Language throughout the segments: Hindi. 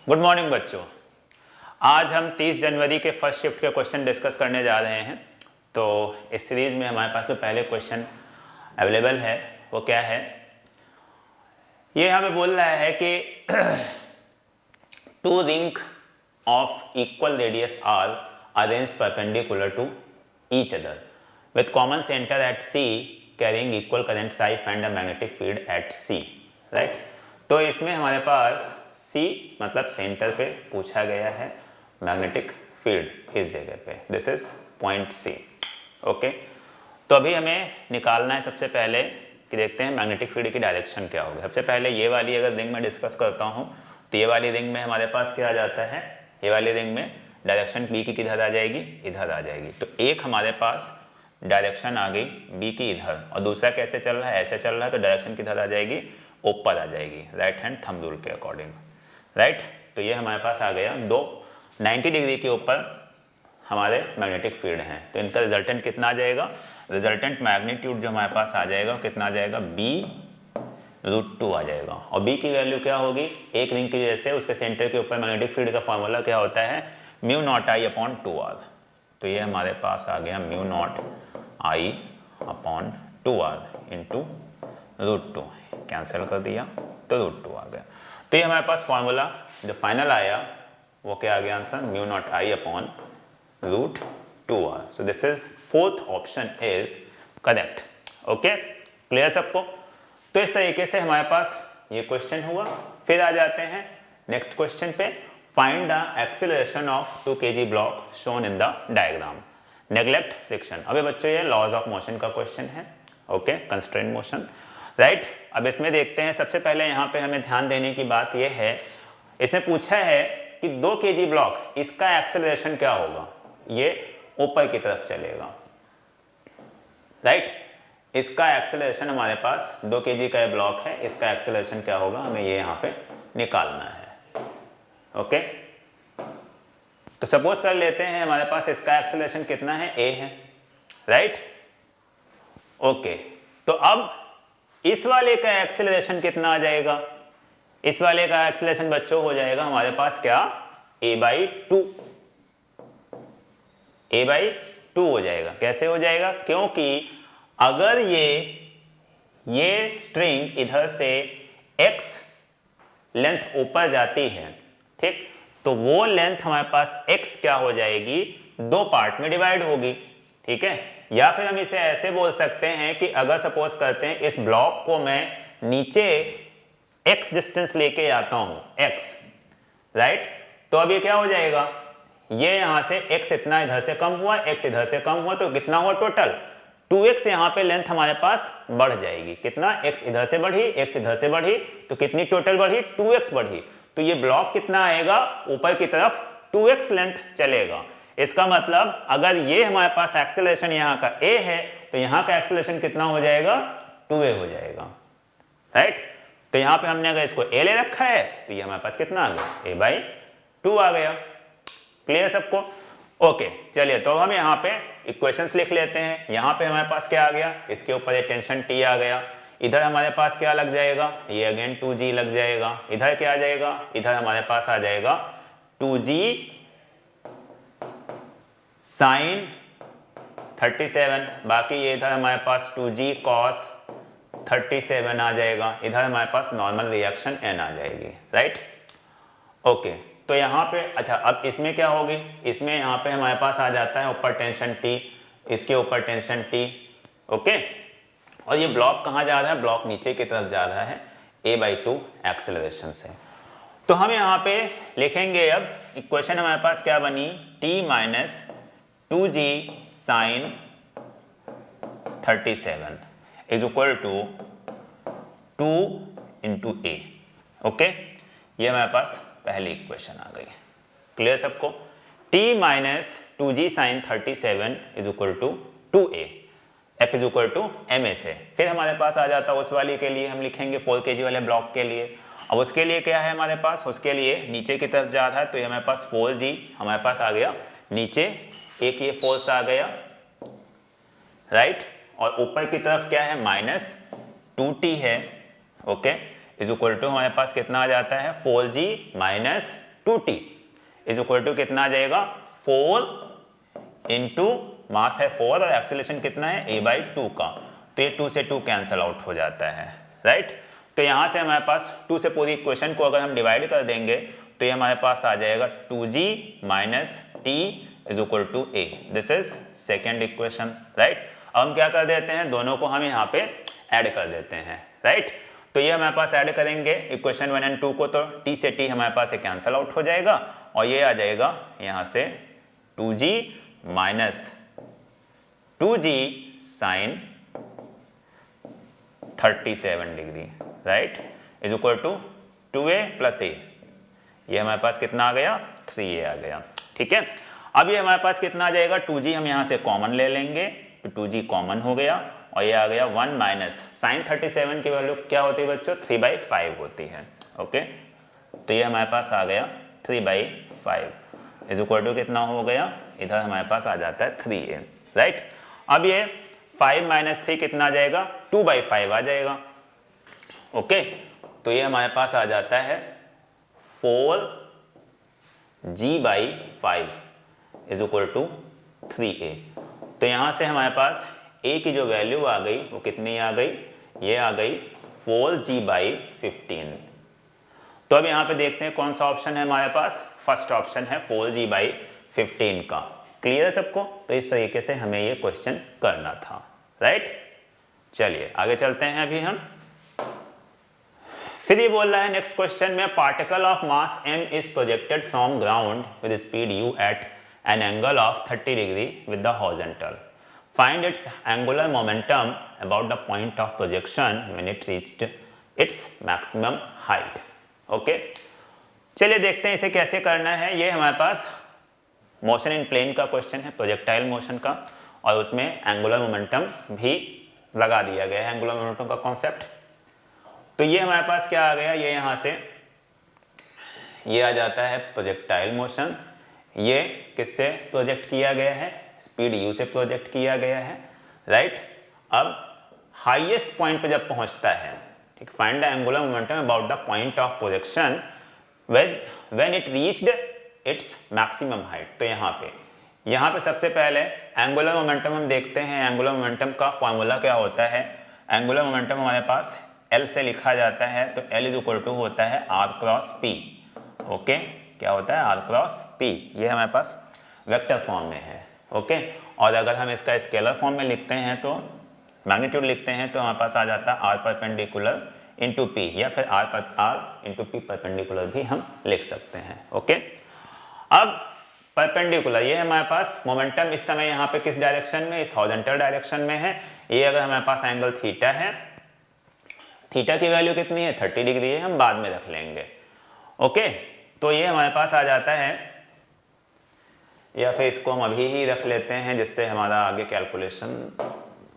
गुड मॉर्निंग बच्चों। आज हम 30 जनवरी के फर्स्ट शिफ्ट के क्वेश्चन डिस्कस करने जा रहे हैं। तो इस सीरीज में हमारे पास जो पहले क्वेश्चन अवेलेबल है वो क्या है, ये यहाँ पे बोल रहा है कि two ring of equal radius are arranged perpendicular to each other with common centre at C carrying equal current psi find the magnetic field at C. Right, तो इसमें हमारे पास C मतलब सेंटर पे पूछा गया है मैग्नेटिक फील्ड इस जगह पे, this is point C। Okay, तो अभी हमें निकालना है सबसे पहले कि देखते हैं मैग्नेटिक फील्ड की डायरेक्शन क्या होगी। सबसे पहले ये वाली अगर रिंग में डिस्कस करता हूँ तो ये वाली रिंग में हमारे पास क्या आ जाता है, ये वाली रिंग में डायरेक्शन B की किधर आ जाएगी, इधर आ जाएगी। तो एक हमारे पास डायरेक्शन आ गई B की इधर, और दूसरा कैसे चल रहा है, ऐसे चल रहा है, तो डायरेक्शन किधर आ जाएगी, ऊपर आ जाएगी, राइट हैंड थंब रूल के अकॉर्डिंग। राइट, तो ये हमारे पास आ गया दो 90 डिग्री के ऊपर हमारे मैग्नेटिक फील्ड हैं। तो इनका रिजल्टेंट कितना आ जाएगा, रिजल्टेंट मैग्नीट्यूड जो हमारे पास आ जाएगा कितना आ जाएगा, B√2 आ जाएगा। और B की वैल्यू क्या होगी, एक रिंग की वजह से उसके सेंटर के ऊपर मैग्नेटिक फील्ड का फॉर्मूला क्या होता है, μ0I/2r। तो ये हमारे पास आ गया μ0I/2r इंटू √2, कैंसिल कर दिया तो √2 आ गया। तो ये हमारे पास फॉर्मूला जो फाइनल आया वो क्या आ गया answer, μ0I/√2r। So this is fourth option is correct. Okay, clear सबको। तो इस तरीके से हमारे पास ये क्वेश्चन हुआ। फिर आ जाते हैं नेक्स्ट क्वेश्चन पे, find the acceleration of 2 kg block shown in the diagram, neglect friction. अबे बच्चों ये लॉज ऑफ मोशन का क्वेश्चन है। Okay, constraint motion. राइट, अब इसमें देखते हैं, सबसे पहले यहाँ पे हमें ध्यान देने की बात यह है, इसने पूछा है कि 2 kg ब्लॉक, इसका एक्सेलरेशन क्या होगा, ये ऊपर की तरफ चलेगा। राइट, इसका एक्सेलरेशन हमारे पास 2 kg का ब्लॉक है, इसका एक्सेलरेशन क्या होगा हमें ये यहाँ पे निकालना है। ओके, तो सपोज कर लेते हैं हमारे पास इसका एक्सेलरेशन कितना है, a है। राइट, ओके, तो अब इस वाले का एक्सेलरेशन कितना आ जाएगा, इस वाले का एक्सेलरेशन बच्चों हो जाएगा हमारे पास क्या, a/2, a/2 हो जाएगा। कैसे हो जाएगा, क्योंकि अगर ये स्ट्रिंग इधर से x लेंथ ऊपर जाती है, ठीक, तो वो लेंथ हमारे पास x क्या हो जाएगी, दो पार्ट में डिवाइड होगी। ठीक है, या फिर हम इसे ऐसे बोल सकते हैं कि अगर सपोज करते हैं इस ब्लॉक को मैं नीचे x डिस्टेंस लेके आता हूं, x, राइट, तो अब ये क्या हो जाएगा, ये यहां से x इतना इधर से कम हुआ, x इधर से कम हुआ, तो कितना हुआ टोटल 2x, यहां पे लेंथ हमारे पास बढ़ जाएगी। कितना, x इधर से बढ़ी, x इधर से बढ़ी, तो कितनी टोटल बढ़ी, 2x बढ़ी। तो ये ब्लॉक कितना आएगा, ऊपर की तरफ 2x लेंथ चलेगा। इसका मतलब अगर ये हमारे पास एक्सेलरेशन यहाँ का a है, तो यहाँ का एक्सेलरेशन कितना हो जाएगा, 2a हो जाएगा। राइट, तो यहाँ पे हमने अगर इसको a ले रखा है तो ये हमारे पास कितना आ गया, a/2 आ गया। क्लियर सबको। ओके, चलिए तो हम यहाँ पे इक्वेशंस लिख लेते हैं। यहाँ पे हमारे पास क्या आ गया, इसके ऊपर ये टेंशन T आ गया, इधर हमारे पास क्या लग जाएगा, ये अगेन 2G लग जाएगा, इधर क्या आ जाएगा, इधर हमारे पास आ जाएगा 2G साइन 37, बाकी ये इधर हमारे पास 2G cos 37 आ जाएगा, इधर हमारे पास नॉर्मल रिएक्शन n आ जाएगी। राइट, ओके, तो यहाँ पे अच्छा, अब इसमें क्या होगी, इसमें यहाँ पे हमारे पास आ जाता है ऊपर टेंशन T, इसके ऊपर टेंशन T। ओके, और ये ब्लॉक कहाँ जा रहा है, ब्लॉक नीचे की तरफ जा रहा है a/2 एक्सेलरेशन से। तो हम यहाँ पे लिखेंगे, अब इक्वेशन हमारे पास क्या बनी, T-2G sine 37 is equal to 2 into a। Okay, ये हमारे पास पहली इक्वेशन आ गई। क्लियर सबको। T-2G sine 37 is equal to 2a, f is equal to ma से। फिर हमारे पास आ जाता है उस वाली के लिए हम लिखेंगे 4 kg वाले ब्लॉक के लिए। अब उसके लिए क्या है हमारे पास, उसके लिए नीचे की तरफ जा रहा है, तो ये हमारे पास 4G हमारे पास आ गया नीचे, एक ये फोर्स आ गया। राइट, और ऊपर की तरफ क्या है, -2T है। ओके, इज इक्वल टू हमारे पास कितना आ जाता है, 4G minus 2t is equal to कितना आ जाएगा 4 इंटू मास है 4 और एक्सेलरेशन कितना है a/2 का, तो ये 2 से 2 कैंसिल आउट हो जाता है, राइट। तो यहाँ से हमारे पास 2 से पूरी इक्वेशन को अगर हम डिवाइड कर देंगे तो ये हमारे पास आ जाएगा 2g minus T is equal to a। This is second equation, right. अब हम क्या कर देते हैं, दोनों को हम यहाँ पे ऐड कर देते हैं, राइट। तो ये हमारे पास ऐड करेंगे इक्वेशन 1 और 2 को, तो t से t हमारे पास ये कैंसिल आउट हो जाएगा और ये आ जाएगा यहाँ से 2g minus 2g sine 37 degree, right, is equal to 2a plus a। ये हमारे पास कितना आ गया 3a आ गया, ठीक है। अब ये हमारे पास कितना आ जाएगा 2g हम यहाँ से कॉमन ले लेंगे, तो 2g कॉमन हो गया और ये आ गया 1 माइनस साइन 37 की वैल्यू क्या होती है बच्चों 3/5 होती है, ओके। तो ये हमारे पास आ गया 3/5 इज इक्वल टू कितना हो गया, इधर हमारे पास आ जाता है 3a, राइट। अब ये 5 माइनस 3 कितना आ जाएगा 2/5 आ जाएगा, ओके। तो ये हमारे पास आ जाता है 4g/5 is equal to 3a। तो यहाँ से हमारे पास a की जो वैल्यू आ गई वो कितनी आ गई, ये आ गई 4g/15। तो अब यहाँ पे देखते हैं कौन सा ऑप्शन है हमारे पास, फर्स्ट ऑप्शन है 4g/15 का। क्लियर है सबको? तो इस तरीके से हमें ये क्वेश्चन करना था, राइट। चलिए आगे चलते हैं अभी हम। फिर ये बोल रहा है नेक्स्ट क्वेश्चन में particle of mass m is projected from ground with speed u at an angle of 30 degree with the horizontal. Find its angular momentum about the point of projection when it reached its maximum height, okay. चलिए देखते हैं इसे कैसे करना है। ये हमारे पास मोशन इन प्लेन का क्वेश्चन है, प्रोजेक्टाइल मोशन का, और उसमें एंगुलर मोमेंटम भी लगा दिया गया है, एंगुलर मोमेंटम का कॉन्सेप्ट। तो ये हमारे पास क्या आ गया, ये यहाँ से ये आ जाता है प्रोजेक्टाइल मोशन। ये किससे प्रोजेक्ट किया गया है, स्पीड u से प्रोजेक्ट किया गया है, राइट। अब हाईएस्ट पॉइंट पे जब पहुंचता है, ठीक, find the angular momentum about the point of projection when it reached its maximum height. तो यहाँ पे सबसे पहले एंगुलर मोमेंटम हम देखते हैं। एंगुलर मोमेंटम का फॉर्मूला क्या होता है, एंगुलर मोमेंटम हमारे पास L से लिखा जाता है, तो L इज इक्वल टू होता है R क्रॉस P, ओके। क्या होता है R क्रॉस P, ये हमारे पास वेक्टर फॉर्म में है, ओके। और अगर हम इसका स्केलर फॉर्म में लिखते हैं तो मैग्नीट्यूड लिखते हैं तो हमारे पास आ जाता है R परपेंडिकुलर इंटू P, या फिर R इंटू P परपेंडिकुलर भी हम लिख सकते हैं, ओके। अब परपेंडिकुलर, ये हमारे पास मोमेंटम इस समय यहाँ पे किस डायरेक्शन में, इस हॉरिजॉन्टल डायरेक्शन में है। ये अगर हमारे पास एंगल थीटा है, थीटा की वैल्यू कितनी है 30 डिग्री है, हम बाद में रख लेंगे, ओके। तो ये हमारे पास आ जाता है, या फिर इसको हम अभी ही रख लेते हैं जिससे हमारा आगे कैलकुलेशन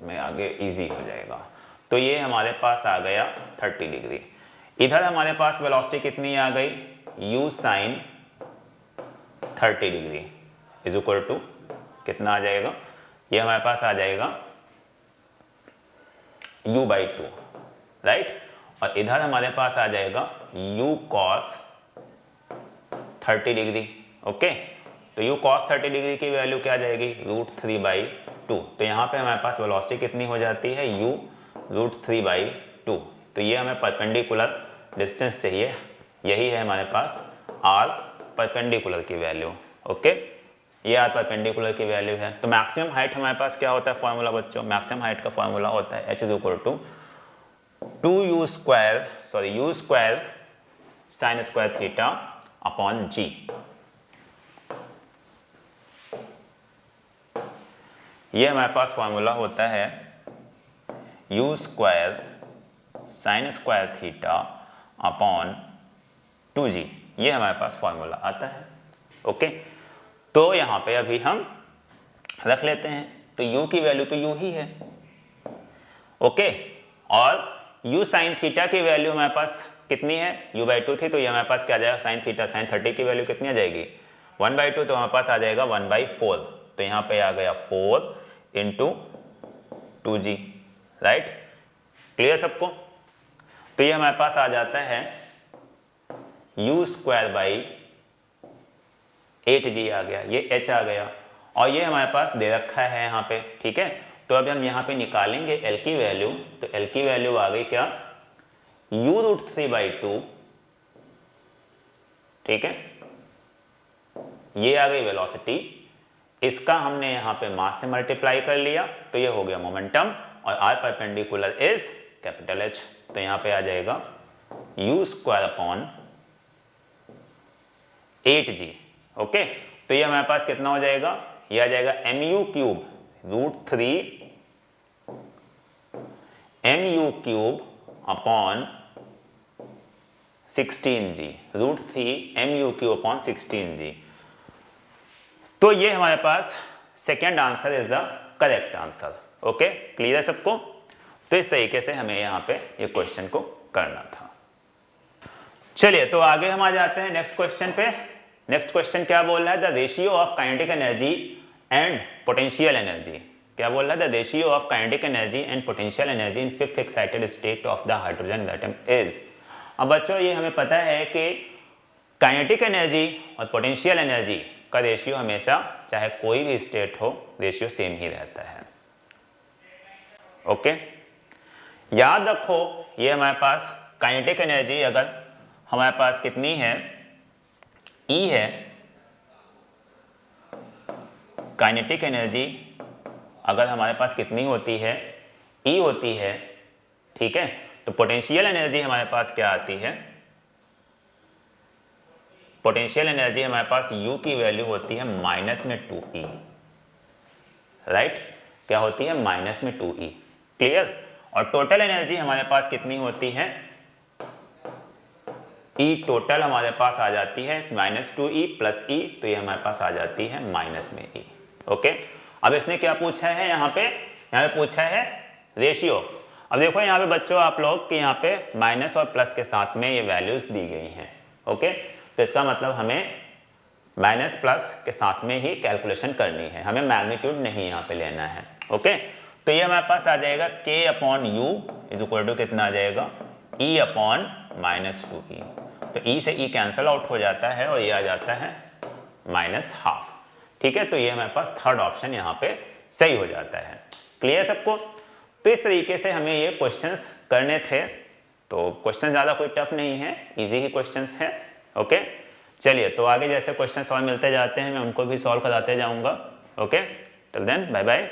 में आगे इजी हो जाएगा। तो ये हमारे पास आ गया 30 डिग्री। इधर हमारे पास वेलोसिटी कितनी आ गई, u sine 30 degree is equal to कितना आ जाएगा, ये हमारे पास आ जाएगा u/2, राइट। और इधर हमारे पास आ जाएगा u cos 30 डिग्री, ओके। तो u cos 30 डिग्री की वैल्यू क्या आ जाएगी √3/2। तो यहाँ पे हमारे पास वेलोसिटी कितनी हो जाती है u √3/2। तो ये हमें परपेंडिकुलर डिस्टेंस चाहिए, यही है हमारे पास r परपेंडिकुलर की वैल्यू, ओके। ये r परपेंडिकुलर की वैल्यू है। तो मैक्सिमम हाइट हमारे पास क्या होता है फॉर्मूला बच्चों, मैक्सिमम हाइट का फॉर्मूला होता है h is equal to 2u square sine square theta upon g। ये हमारे पास फॉर्मूला होता है u square sine square theta upon 2g, ये हमारे पास फॉर्मूला आता है, ओके। तो यहाँ पे अभी हम रख लेते हैं, तो u की वैल्यू तो u ही है, ओके। और u साइन थीटा की वैल्यू हमारे पास कितनी है, u/2 थी, तो ये हमारे पास क्या आ जाएगा साइन थीटा साइन 30 की वैल्यू कितनी आ जाएगी 1/2, तो हमारे पास आ जाएगा 1/4। तो यहाँ पे आ गया 4 इंटू 2g, राइट। क्लियर सबको? तो ये हमारे पास आ जाता है u² 8G आ गया, ये H आ गया, और ये हमारे पास दे रखा है यहाँ पे, ठीक है। तो अभी हम यहाँ पे निकालेंगे L की वैल्यू, तो L की वैल्यू आ गई क्या, u√3/2, ठीक है। ये आ गई वेलोसिटी, इसका हमने यहाँ पे मास से मल्टीप्लाई कर लिया, तो ये हो गया मोमेंटम, और r perpendicular is capital H, तो यहाँ पे आ जाएगा u²/8g, ओके। तो ये हमारे पास कितना हो जाएगा, ये आ जाएगा mu³ upon 16g, √3 mu³ upon 16g। तो ये हमारे पास second answer is the correct answer, okay. Clear है सबको। तो इस तरीके से हमें यहाँ पे ये क्वेश्चन को करना था। चलिए तो आगे हम आ जाते हैं नेक्स्ट क्वेश्चन पे। नेक्स्ट क्वेश्चन क्या बोल रहा है, the ratio of kinetic energy and potential energy. क्या बोल रहा है, the ratio of kinetic energy and potential energy in fifth excited state of the hydrogen atom is. अब बच्चों ये हमें पता है कि काइनेटिक एनर्जी और पोटेंशियल एनर्जी का रेशियो हमेशा, चाहे कोई भी स्टेट हो, रेशियो सेम ही रहता है, ओके। याद रखो ये हमारे पास काइनेटिक एनर्जी अगर हमारे पास कितनी है, E है, काइनेटिक एनर्जी अगर हमारे पास कितनी होती है, E होती है, ठीक है। तो पोटेंशियल एनर्जी हमारे पास क्या आती है, पोटेंशियल एनर्जी हमारे पास U की वैल्यू होती है माइनस में 2E, राइट। क्या होती है, माइनस में 2E, क्लियर। और टोटल एनर्जी हमारे पास कितनी होती है, E टोटल हमारे पास आ जाती है -2E प्लस E, तो ये हमारे पास आ जाती है माइनस में E, ओके। अब इसने क्या पूछा है, यहाँ पे पूछा है रेशियो। अब देखो यहाँ पे बच्चों आप लोग कि यहाँ पे माइनस और प्लस के साथ में ये वैल्यूज दी गई हैं, ओके। तो इसका मतलब हमें माइनस प्लस के साथ में ही कैलकुलेशन करनी है, हमें मैग्नीट्यूड नहीं यहाँ पे लेना है, ओके। तो ये हमारे पास आ जाएगा K/U इज इक्वल टू कितना आ जाएगा, E/-2E। तो E से E कैंसल आउट हो जाता है और ये आ जाता है -½ ठीक है। तो ये हमारे पास थर्ड ऑप्शन यहाँ पे सही हो जाता है। क्लियर सबको। तो इस तरीके से हमें ये क्वेश्चंस करने थे। तो क्वेश्चन ज़्यादा कोई टफ नहीं है, इजी ही क्वेश्चंस है, ओके। चलिए तो आगे जैसे क्वेश्चंस और मिलते जाते हैं मैं उनको भी सॉल्व कराते जाऊँगा, okay. Till then bye bye.